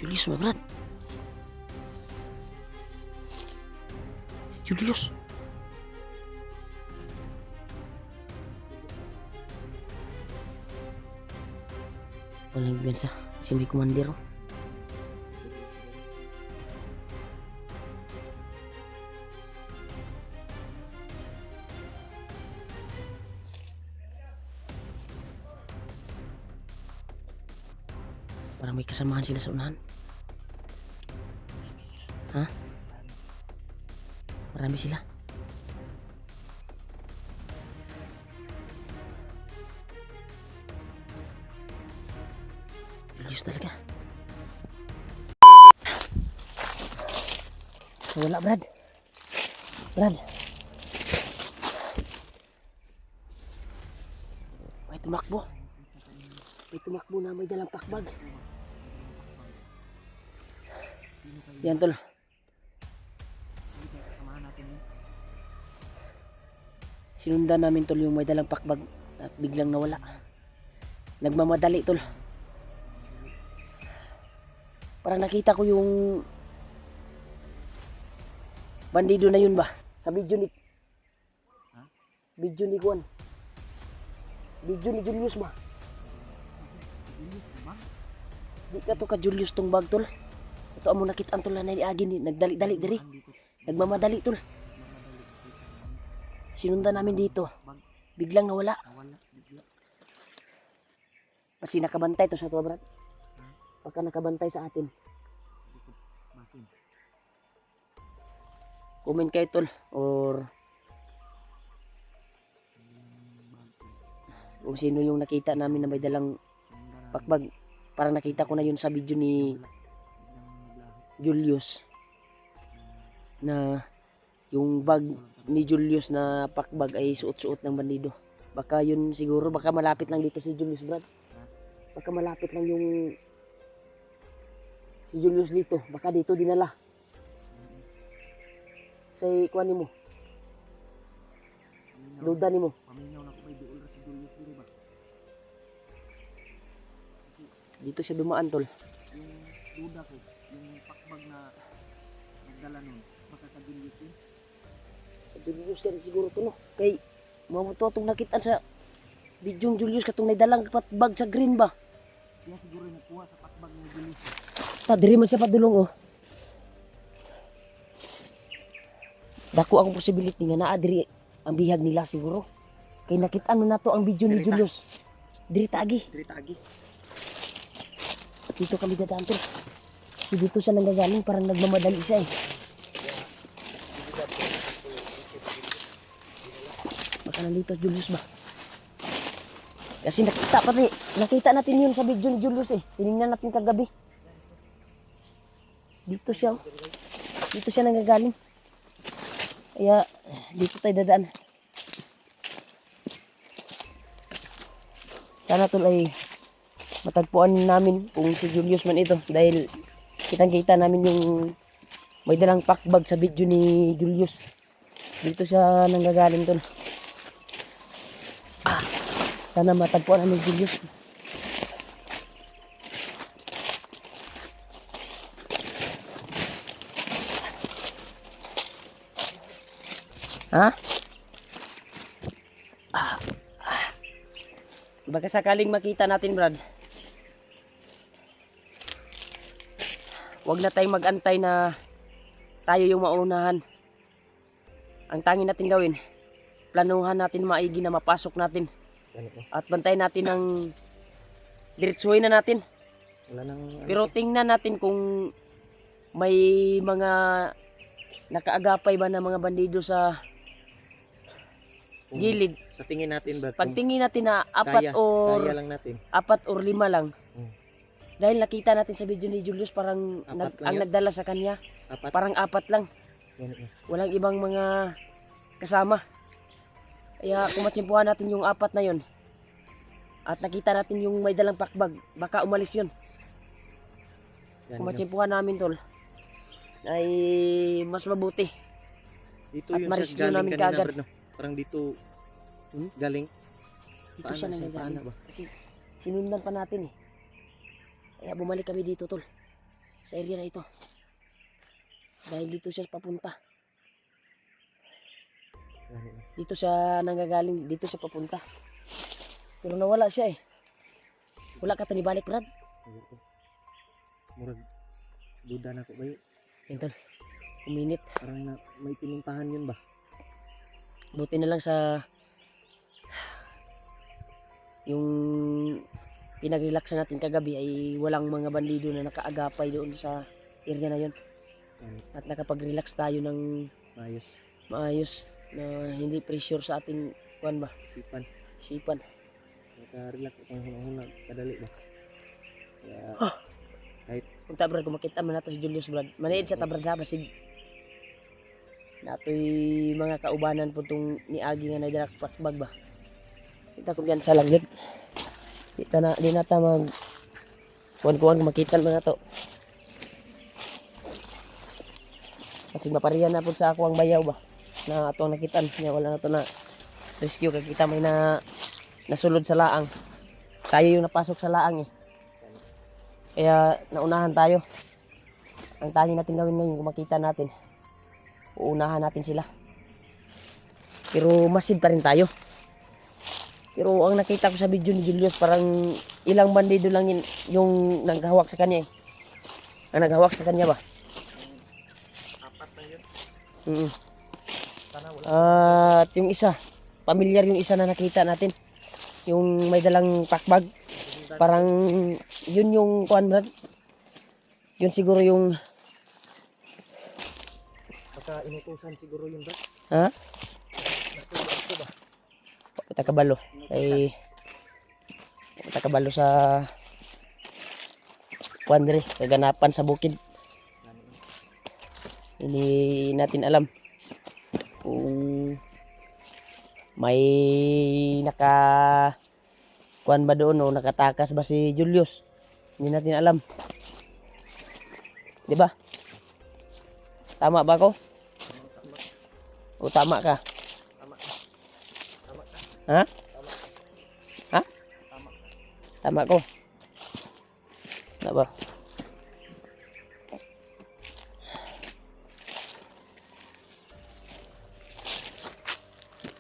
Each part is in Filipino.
Julius ba, Brad? Si Julius. Walang biyansa. Kasi may komandero. Parang may kasamahan sila sa unahan. Ha? Marami sila. Julius talaga. Wala, Brad. Brad. May tumakbo. May tumakbo na may dalang pakbag. Yan, tol. Sinundan namin, tol, yung may dalang pakbag at biglang nawala. Nagmamadali, tol. Parang nakita ko yung bandido na yun ba? Sa video ni Juan. Video ni Julius ba? Di ka to ka Julius tong bag, tol. Ito amo nakitaan, tol, na niagi ni nagdali-dali diri. Nagmamadali, tol. Sinundan namin dito. Biglang nawala. Kasi nakabantay to sa to, Brad. Pagka nakabantay sa atin. Comment kayo, tol, or kung sino yung nakita namin na may dalang pakbag. Parang nakita ko na yun sa video ni Julius na yung bag ni Julius na pakbag ay suot-suot ng bandido. Baka yun siguro, baka malapit lang dito si Julius, Brad. Baka malapit lang yung si Julius dito. Baka dito dinala. Sa ikuan ni mo. Duda ni mo. Paminaw na ko may duol si Julius dito ba? Dito siya dumaan, tol. Yung duda ko, yung pakbag na nagdala nun, makaka-Julius yun. Julius ka siguro to, no? Kay mamuto itong nakitaan sa bidyong Julius katong naidalang patbag sa green ba? Siya siguro nakuha sa pakbag ng Julius. Diri man siya padulong, oh. Dako ang possibility nga naa diri ang bihag nila siguro. Kay nakitaan mo na to ang video ni Julius. Diri taagi. Dito kami dadaan, tol. Kasi dito siya nanggagaling, parang nagmamadali siya, eh. Baka nandito Julius ba? Kasi nakita natin yun sa video ni Julius, eh. Tinignan natin kagabi. Dito siya, oh. Dito siya nanggagaling. Kaya dito tayo dadaan. Sana, tol, ay matagpuan namin kung si Julius man ito, dahil kitang-kita namin yung may dalang pakbag sa video ni Julius. Dito siya nanggagaling, tol. Sana matagpuan namin Julius. Ha? Baka sakaling makita natin, Brad. Huwag na tayong mag-antay na tayo yung maunahan. Ang tangi natin gawin, planuhan natin maigi na mapasok natin. At bantayan natin ng diretsuhin na natin. Pero tingnan natin kung may mga nakaagapay ba na mga bandido sa gilid. Sa tingin natin ba? Pagtingin natin na apat kaya lang natin. 4 or 5 lang. Dahil nakita natin sa video ni Julius parang ang nagdala sa kanya. Parang 4 lang. Walang ibang mga kasama. Kaya kung matsimpuhan natin yung 4 na yun at nakita natin yung may dalang pakbag, baka umalis yun. Kung matsimpuhan namin, tol, ay mas mabuti. Dito at yun ma-rescue siya namin galing kanina, kaagad. Brad, no? Parang dito galing. Dito Paano siya siya? nanggagaling. Paano ba? Kasi sinundan pa natin, eh. Kaya bumalik kami dito, tol. sa area na ito. Dahil dito siya papunta. Dito siya nanggagaling, dito siya papunta. Pero nawala siya eh. Wala ka tanibalik, Brad. Murag duda na ko ba yun? Ito, uminit. Parang may pinuntahan yun ba? Buti na lang sa yung pinag-relax natin kagabi ay walang mga bandido na nakaagapay doon sa area na yun. At nakapag-relax tayo ng maayos na hindi pressure sa ating kuan ba? Isipan. Naka-relax ang hunang kadali ba? Kaya kahit Punta Brad, kung makita man nato si Julius Brad. Maniid sa tabrad ha, basig natoy mga kaubanan po itong niagi nga na pakbag ba. Kita ko sa lang yun. Kita na, di nata mag kuwan-kuwan kung makita man nato. Kasi maparihan na po sa ako ang bayaw ba. Na ato nakitan. Kaya wala na to na rescue. Kaya kita may nasulod sa laang. Tayo yung napasok sa laang eh. Kaya naunahan tayo. Ang tali natin gawin ngayon kung makita natin, uunahan natin sila. Pero massive pa rin tayo. Pero ang nakita ko sa video ni Julius, parang ilang bandido lang yung naghahawak sa kanya eh. Ang naghahawak sa kanya ba? apat na yun. Sana wala. At yung isa, pamilyar yung isa na nakita natin. Yung may dalang pakbag. Parang yun yung kuan Brad. Yun siguro yung Baka inutusan siguro yun ba? ha? Ito ba? Punta kabalo. Ay punta kabalo sa kuan dire, kaganapan sa bukid. Hindi natin alam kung may naka kuan ba doon o nakatakas ba si Julius. Hindi natin alam. Di ba? Tama ba ako? O tama ka? Ha? Ha? Tama ko. Tama ba?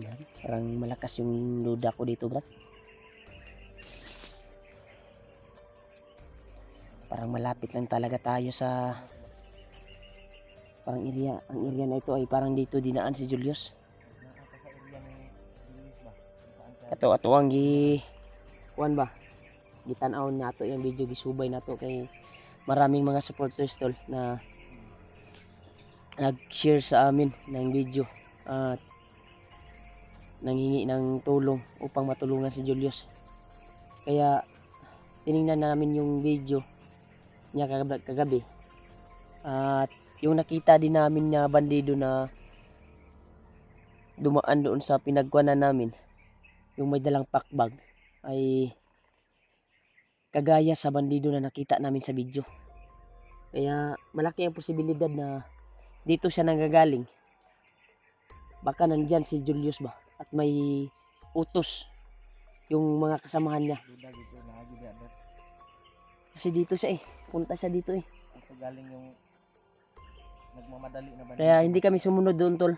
Yan. Parang malakas yung duda ko dito, Brad. Parang malapit lang talaga tayo sa parang area. Ang area na ito ay parang dito dinaan si Julius. Ato ang kuan ba? Gitan-aw nato yung video, gisubay nato kay maraming mga supporters tol na nag-share sa amin ng video at nanghingi ng tulong upang matulungan si Julius. Kaya tiningnan namin yung video niya kagabi. At yung nakita din namin na bandido na dumaan doon sa pinagkuanan namin, yung may dalang pakbag, ay kagaya sa bandido na nakita namin sa video. Kaya malaki ang posibilidad na dito siya nanggagaling. Baka nandyan si Julius ba at may utos yung mga kasamahan niya. Kasi dito siya eh. Punta siya dito eh. Ito galing yung nagmamadali na bandido. Kaya hindi kami sumunod doon tol.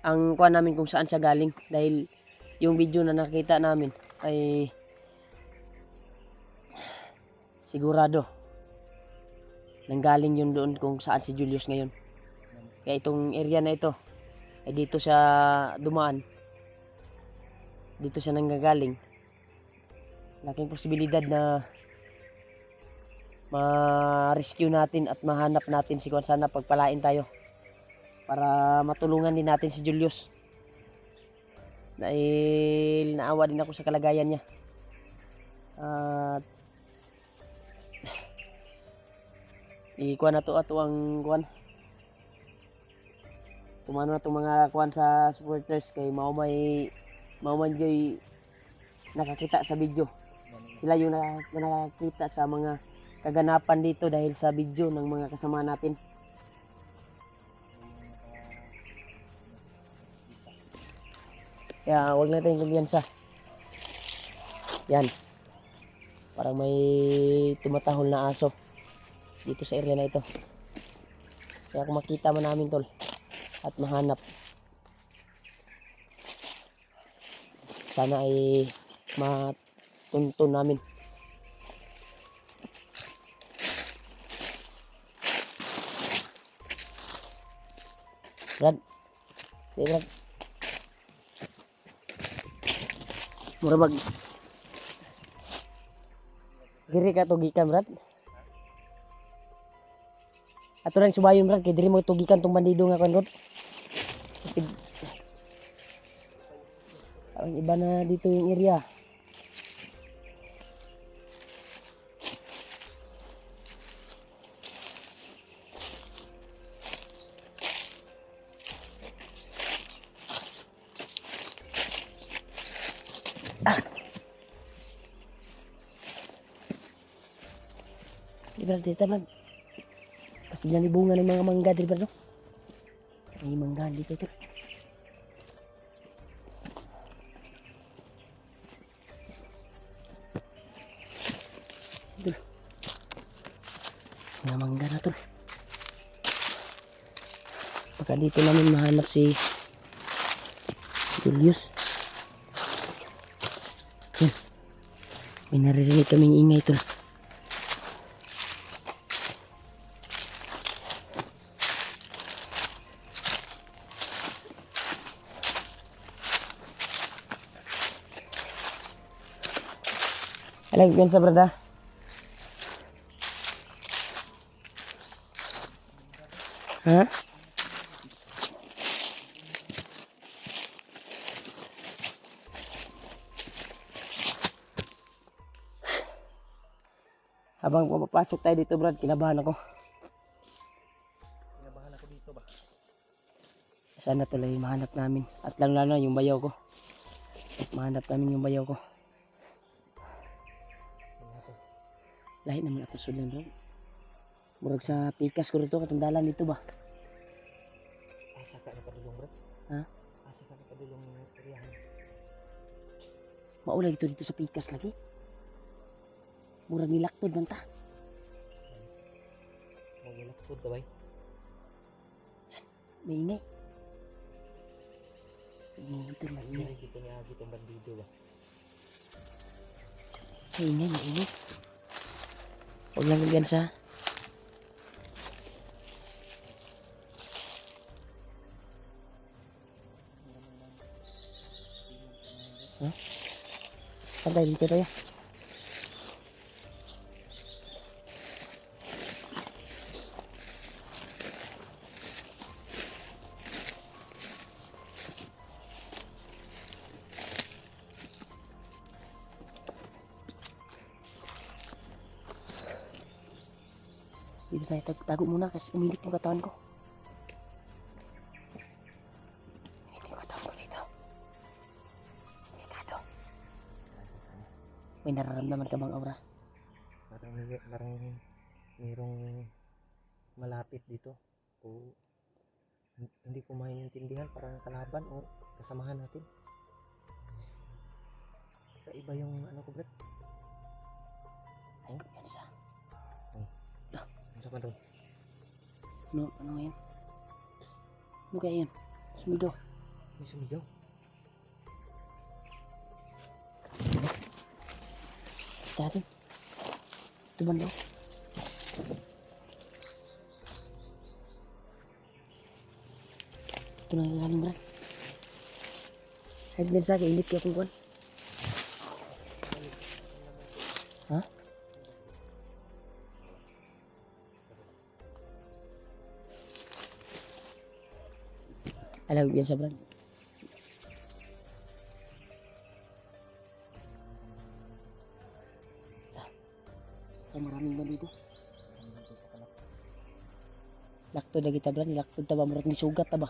Ang kuha namin kung saan siya galing. Dahil yung video na nakita namin ay sigurado nanggaling yun doon kung saan si Julius ngayon. Kaya itong area na ito ay dito siya dumaan. Dito siya nanggagaling. Laking posibilidad na ma-rescue natin at mahanap natin si Kwan. Sana pagpalain tayo para matulungan din natin si Julius. Dahil naawa din ako sa kalagayan niya. At ikuan na to ato ang kuan. Kumano na itong mga kuan sa supporters kay mauman joy nakakita sa video. Sila yung nakakita sa mga kaganapan dito dahil sa video ng mga kasama natin. Kaya huwag natin kumpiyansa. Yan. Parang may tumatahol na aso. dito sa area na ito. Kaya kung makita mo namin tol at mahanap, sana ay matuntun namin. Brad, di Brad. Mura mag diri ka tugikan Brad. Ato lang subayon Brad, kay diri mo tugikan tong bandido nga kon Rod. Kasi ang iba na dito yung area. Di Brad, dito Brad. Kasi nanibunga ng mga mangga dito Brad, no? May mangga dito tol. Mga mangga na tol. Baka dito namin mahanap si Julius. Yan. May naririnig kaming ingay tol. Alam yan sa brada. Ha? Habang pumapasok tayo dito Brad, kinabahan ako. Kinabahan ako dito ba? Sana tuloy mahanap namin. At lang lalo yung bayaw ko. Mahanap namin yung bayaw ko. Lahi naman ato sulan Brad. Murag sa pikas ko rito, katundalan dito ba? Asa ka na padulong bro? Ha? Asa ka na padulong teriyahan? Maulay dito sa pikas lagi. Murag nilaktod man ta. Magulaktod ka ba? May ingay. Ingay ito, may ingay. Hindi dito niya agit ang bandido ba? May ingay, may ingay. Huwag lang ganyan sa... Ha? Saan tayo? Dito tayo. Dito tayo, tago muna kasi umilit yung katawan ko. Umilit yung katawan ko dito. Delikado. May nararamdaman ka bang aura? Parang mayroong malapit dito. O hindi ko maintindihan, parang kalaban o kasamahan natin. Kaiba yung ano ko, Brett. Ayun, yan siya. Ano ka doon? Ano yan? Ano kaya yan? Sumigaw. May sumigaw. Kita natin. Ito ba daw? Ito na galing Brad. Kahit minsan kainit kaya kung kuwan. Ha? Alam yan sa Brad. Oh, maraming ba dito? Laktod na kita Brad. Laktod ta ba? Murag ni sugat ta ba?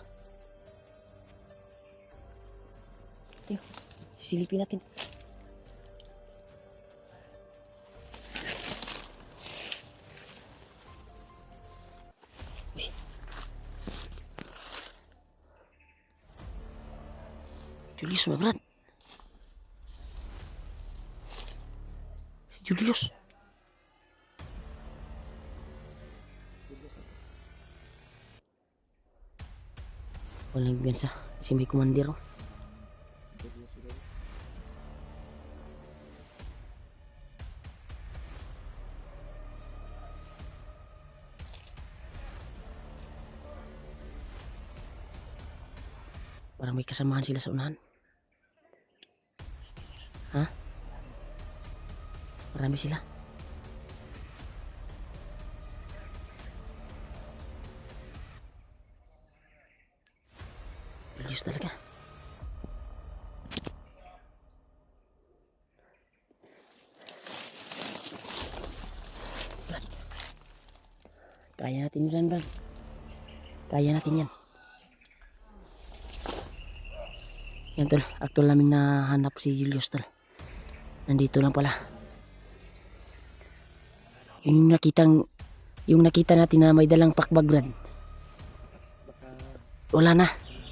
Tiyo, sisilipin natin. Uy. Julius ba Brad? Si Julius. Walang biyansa. Kasi may komandero. Seryoso daw. Parang may kasamahan sila sa unahan. Ha? Marami sila. Julius talaga. Kaya natin yan, Brad. Kaya natin yan. Yan tol, actual namin nahanap si Julius tol. Nandito lang pala. Yung nakita natin na may dalang pakbag, Brad. Baka Wala na. ito dito.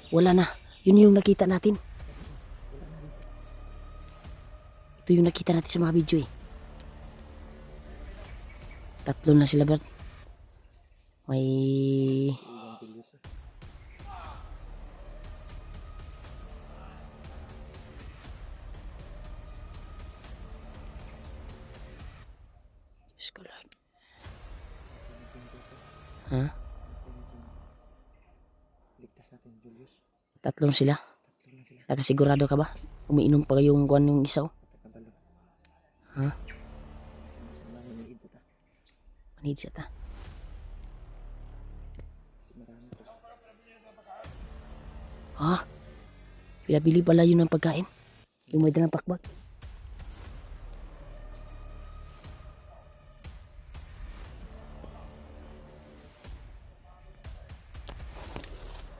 Wala na. Yun yung nakita natin. Wala na dito. Ito yung nakita natin sa mga video eh. Tatlo na sila, Brad. May Iwan Julius. Diyos ko Lord. Dito. Ha? Ligtas natin Julius. Tatlo na sila. Tatlo na sila. Nakasigurado ka ba? Umiinom pa yung kuwan yung isa oh. Matakabalo. Ha? Sama-sama hiniid sa ta. Manid siya ta. Kasi marami to. Ha? Pinabili pala yun ng pagkain. Yung may dalang pakbag.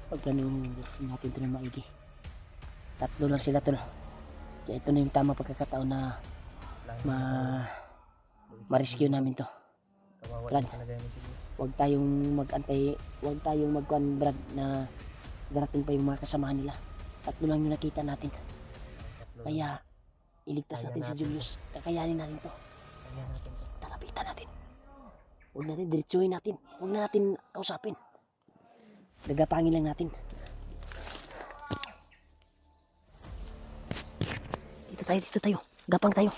Pag ganun natin ito na maigi. Tatlo lang sila to. Kaya ito na yung tamang pagkakataon na ma-rescue namin to. Kawawa Brad. yung kalagayan ni Julius. Huwag tayong mag-antay, huwag tayong magkuhan, Brad, na darating pa yung mga kasamahan nila. Tatlo lang yung nakita natin. Tatlo. Kaya iligtas Kaya natin si natin Julius. Kakayanin natin to. Kaya natin to. Talapitan natin. Huwag natin diretsuhin natin. Huwag na natin kausapin. Gagapangin lang natin. Dito tayo. Gapang tayo.